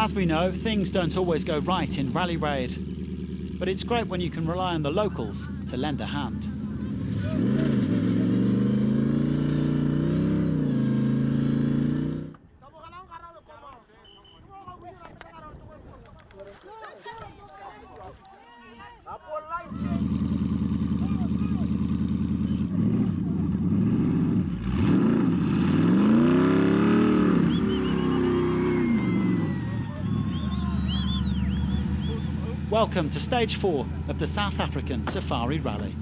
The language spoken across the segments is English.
As we know, things don't always go right in Rally Raid, but it's great when you can rely on the locals to lend a hand. Welcome to stage 4 of the South African Safari Rally.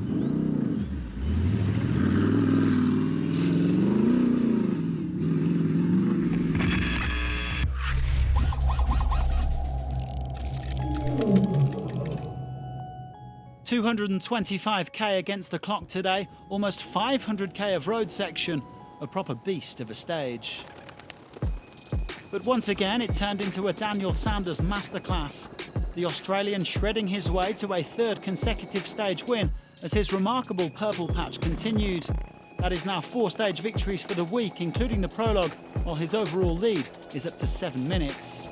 $225k against the clock today, almost 500k of road section, a proper beast of a stage. But once again, it turned into a Daniel Sanders masterclass. The Australian shredding his way to a third consecutive stage win as his remarkable purple patch continued. That is now 4 stage victories for the week, including the prologue, while his overall lead is up to 7 minutes.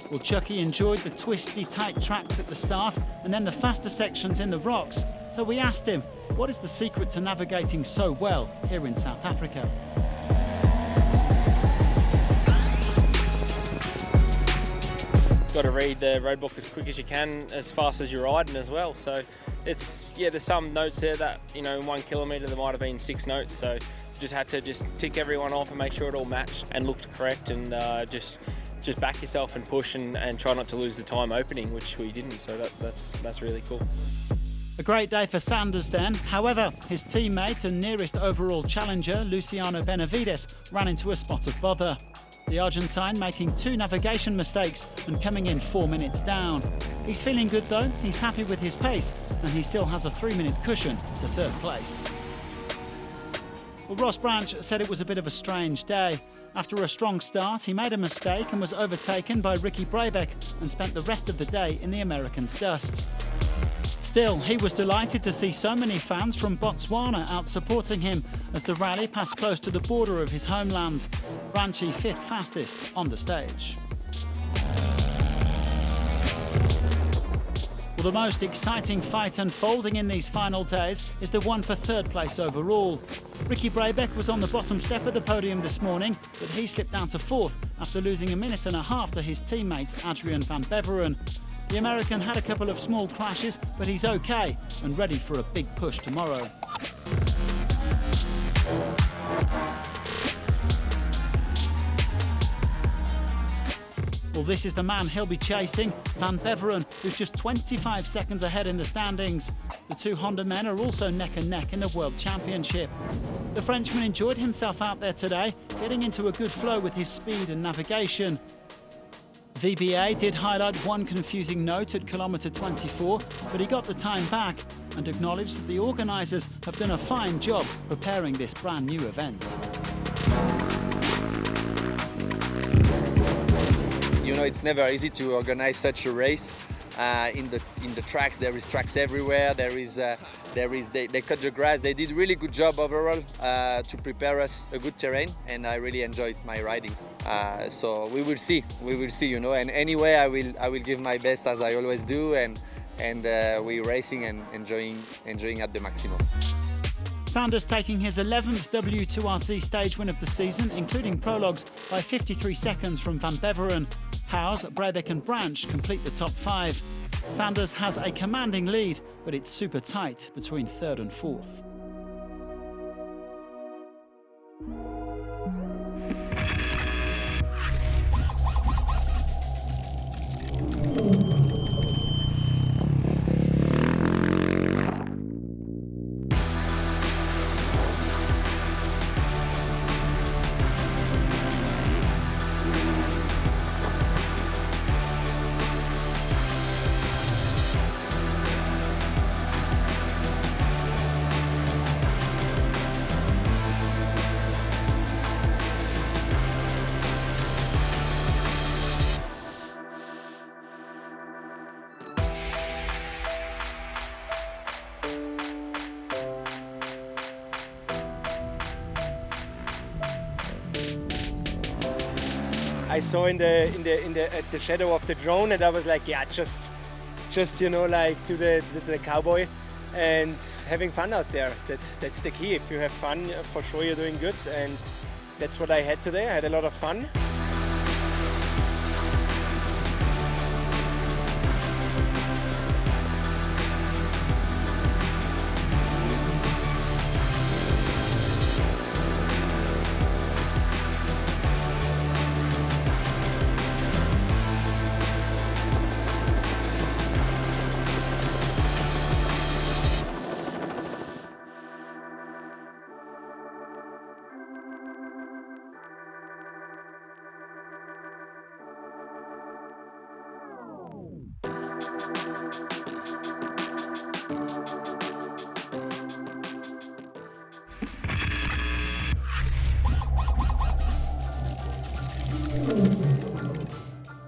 Well, Chucky enjoyed the twisty, tight tracks at the start and then the faster sections in the rocks, so we asked him, what is the secret to navigating so well here in South Africa? Got to read the road book as quick as you can, as fast as you're riding as well. So it's, yeah, there's some notes there that, you know, in 1 kilometre there might have been 6 notes. So just had to tick everyone off and make sure it all matched and looked correct, and just back yourself and push and try not to lose the time opening, which we didn't. So that's really cool. A great day for Sanders then. However, his teammate and nearest overall challenger, Luciano Benavides, ran into a spot of bother. The Argentine making 2 navigation mistakes and coming in 4 minutes down. He's feeling good though, he's happy with his pace, and he still has a 3-minute cushion to 3rd place. Well, Ross Branch said it was a bit of a strange day. After a strong start, he made a mistake and was overtaken by Ricky Brabeck and spent the rest of the day in the American's dust. Still, he was delighted to see so many fans from Botswana out supporting him as the rally passed close to the border of his homeland. Branchy 5th fastest on the stage. Well, the most exciting fight unfolding in these final days is the one for 3rd place overall. Ricky Brabeck was on the bottom step of the podium this morning, but he slipped down to 4th after losing 1.5 minutes to his teammate Adrian van Beveren. The American had a couple of small crashes, but he's okay and ready for a big push tomorrow. Well, this is the man he'll be chasing, Van Beveren, who's just 25 seconds ahead in the standings. The 2 Honda men are also neck and neck in the World Championship. The Frenchman enjoyed himself out there today, getting into a good flow with his speed and navigation. VBA did highlight one confusing note at kilometre 24, but he got the time back and acknowledged that the organisers have done a fine job preparing this brand new event. You know, it's never easy to organize such a race. In the tracks, there is tracks everywhere. They cut the grass. They did a really good job overall to prepare us a good terrain, and I really enjoyed my riding. So we will see, you know. And anyway, I will give my best as I always do, and we're racing and enjoying at the maximum. Sanders taking his 11th W2RC stage win of the season, including prologues, by 53 seconds from Van Beveren. Howes, Brabeck and Branch complete the top 5. Sanders has a commanding lead, but it's super tight between 3rd and 4th. I saw in the shadow of the drone, and I was like, yeah, just you know, like do the cowboy and having fun out there. That's the key. If you have fun, for sure you're doing good, and that's what I had today. I had a lot of fun.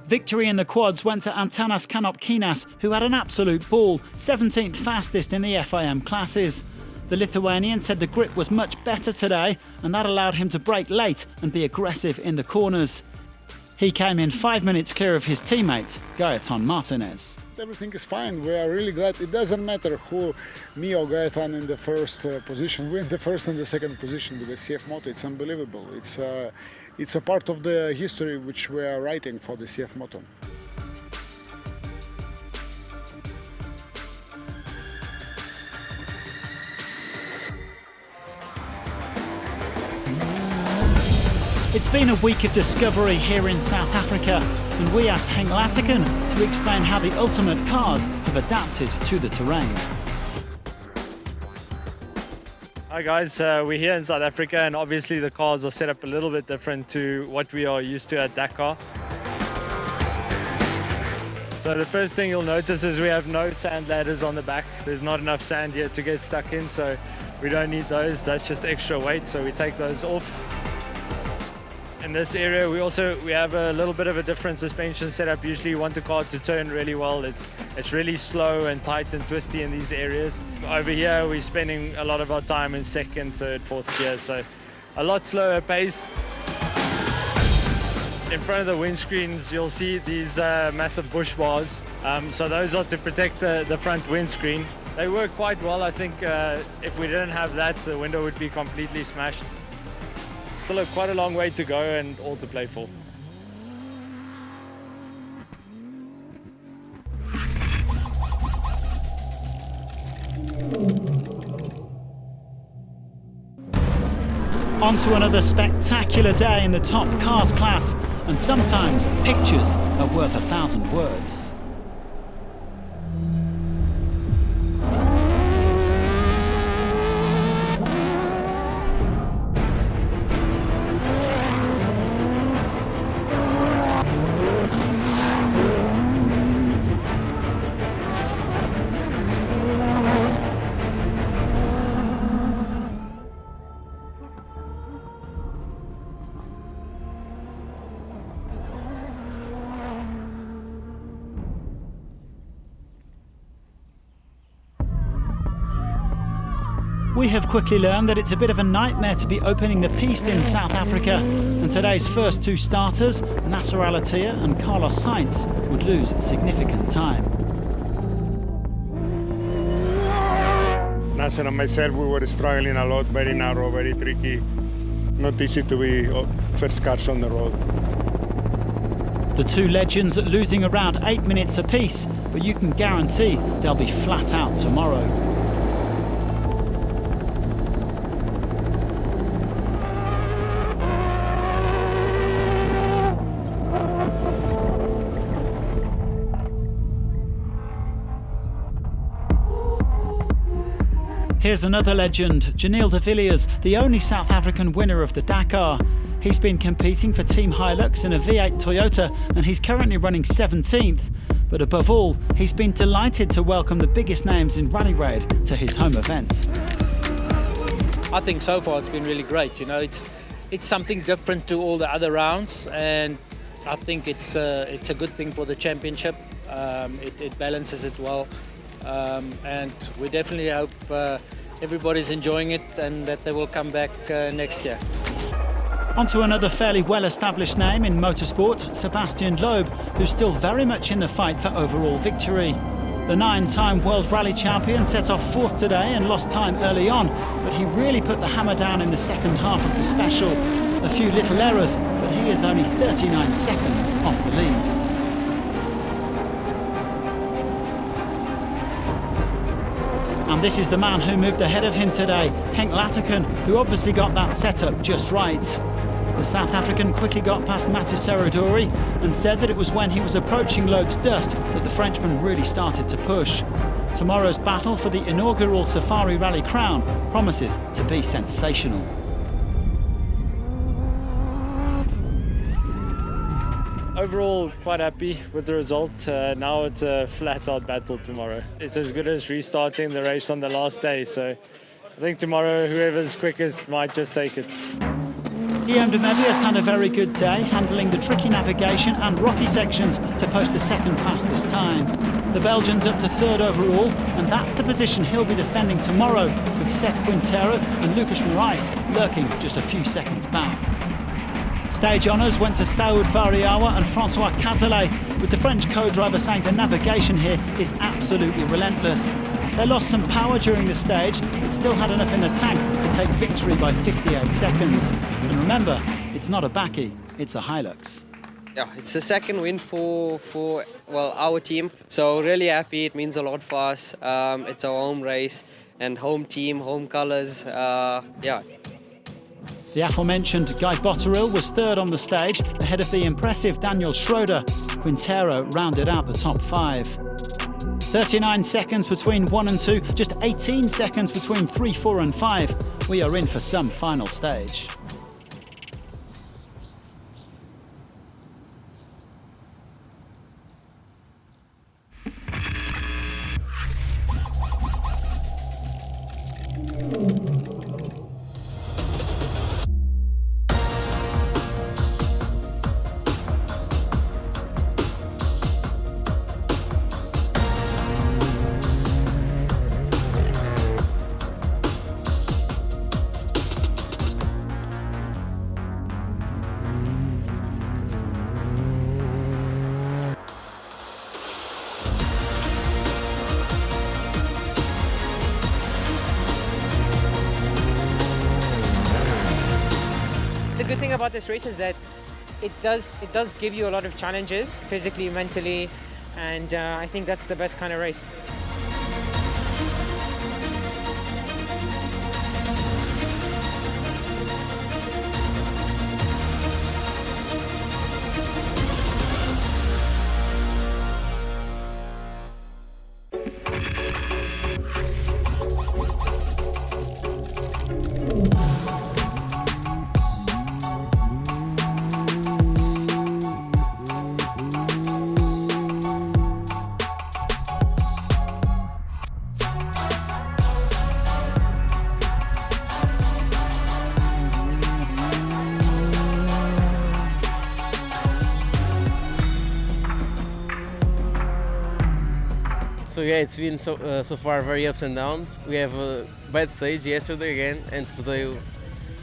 Victory in the quads went to Antanas Kanopkinas, who had an absolute ball, 17th fastest in the FIM classes. The Lithuanian said the grip was much better today, and that allowed him to brake late and be aggressive in the corners. He came in 5 minutes clear of his teammate, Gaetan Martinez. Everything is fine. We are really glad. It doesn't matter who, me or Gaetan in the first position. We're in the first and the second position with the CF Moto. It's unbelievable. It's a part of the history which we are writing for the CF Moto. It's been a week of discovery here in South Africa, and we asked Loeb and Latakan to explain how the ultimate cars have adapted to the terrain. Hi guys, we're here in South Africa, and obviously the cars are set up a little bit different to what we are used to at Dakar. So the first thing you'll notice is we have no sand ladders on the back. There's not enough sand here to get stuck in, so we don't need those. That's just extra weight, so we take those off. In this area we have a little bit of a different suspension setup. Usually you want the car to turn really well. It's really slow and tight and twisty in these areas. Over here we're spending a lot of our time in second, third, fourth gear, so a lot slower pace. In front of the windscreens you'll see these massive bush bars. So those are to protect the front windscreen. They work quite well. I think if we didn't have that, the window would be completely smashed. Still quite a long way to go and all to play for. On to another spectacular day in the top cars class, and sometimes pictures are worth 1,000 words. We have quickly learned that it's a bit of a nightmare to be opening the piste in South Africa, and today's first two starters, Nasser al-Attiyah and Carlos Sainz, would lose significant time. Nasser and myself, we were struggling a lot, very narrow, very tricky. Not easy to be first cars on the road. The two legends losing around 8 minutes apiece, but you can guarantee they'll be flat out tomorrow. Here's another legend, Janil de Villiers, the only South African winner of the Dakar. He's been competing for Team Hilux in a V8 Toyota, and he's currently running 17th. But above all, he's been delighted to welcome the biggest names in Rally Raid to his home event. I think so far it's been really great. You know, it's something different to all the other rounds, and I think it's a good thing for the championship. It balances it well. And we definitely hope everybody's enjoying it and that they will come back next year. Onto another fairly well-established name in motorsport, Sebastian Loeb, who's still very much in the fight for overall victory. The 9-time World Rally champion set off 4th today and lost time early on, but he really put the hammer down in the second half of the special. A few little errors, but he is only 39 seconds off the lead. And this is the man who moved ahead of him today, al-Attiyah, who obviously got that setup just right. The South African quickly got past Matusaradori and said that it was when he was approaching Loeb's dust that the Frenchman really started to push. Tomorrow's battle for the inaugural Safari Rally crown promises to be sensational. Overall, quite happy with the result. Now it's a flat-out battle tomorrow. It's as good as restarting the race on the last day, so I think tomorrow whoever's quickest might just take it. Guillaume de Mévius had a very good day, handling the tricky navigation and rocky sections to post the second fastest time. The Belgian's up to 3rd overall, and that's the position he'll be defending tomorrow, with Seth Quintero and Lucas Moraes lurking just a few seconds back. Stage honours went to Saoud Variawa and Francois Cazalet, with the French co-driver saying the navigation here is absolutely relentless. They lost some power during the stage, but still had enough in the tank to take victory by 58 seconds. And remember, it's not a Bakkie, it's a Hilux. Yeah, it's the second win for our team. So really happy, it means a lot for us. It's our home race and home team, home colours, yeah. The aforementioned Guy Botterill was 3rd on the stage, ahead of the impressive Daniel Schroeder. Quintero rounded out the top 5. 39 seconds between 1 and 2, just 18 seconds between 3, 4 and 5. We are in for some final stage. The good thing about this race is that it does give you a lot of challenges, physically, mentally, and I think that's the best kind of race. So yeah, it's been so far very ups and downs. We have a bad stage yesterday again, and today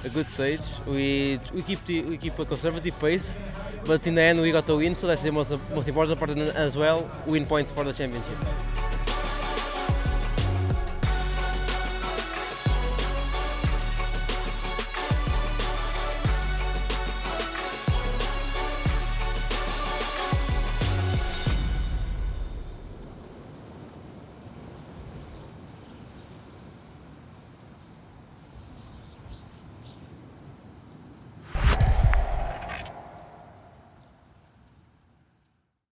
a good stage. We keep a conservative pace, but in the end we got the win, so that's the most important part as well. Win points for the championship.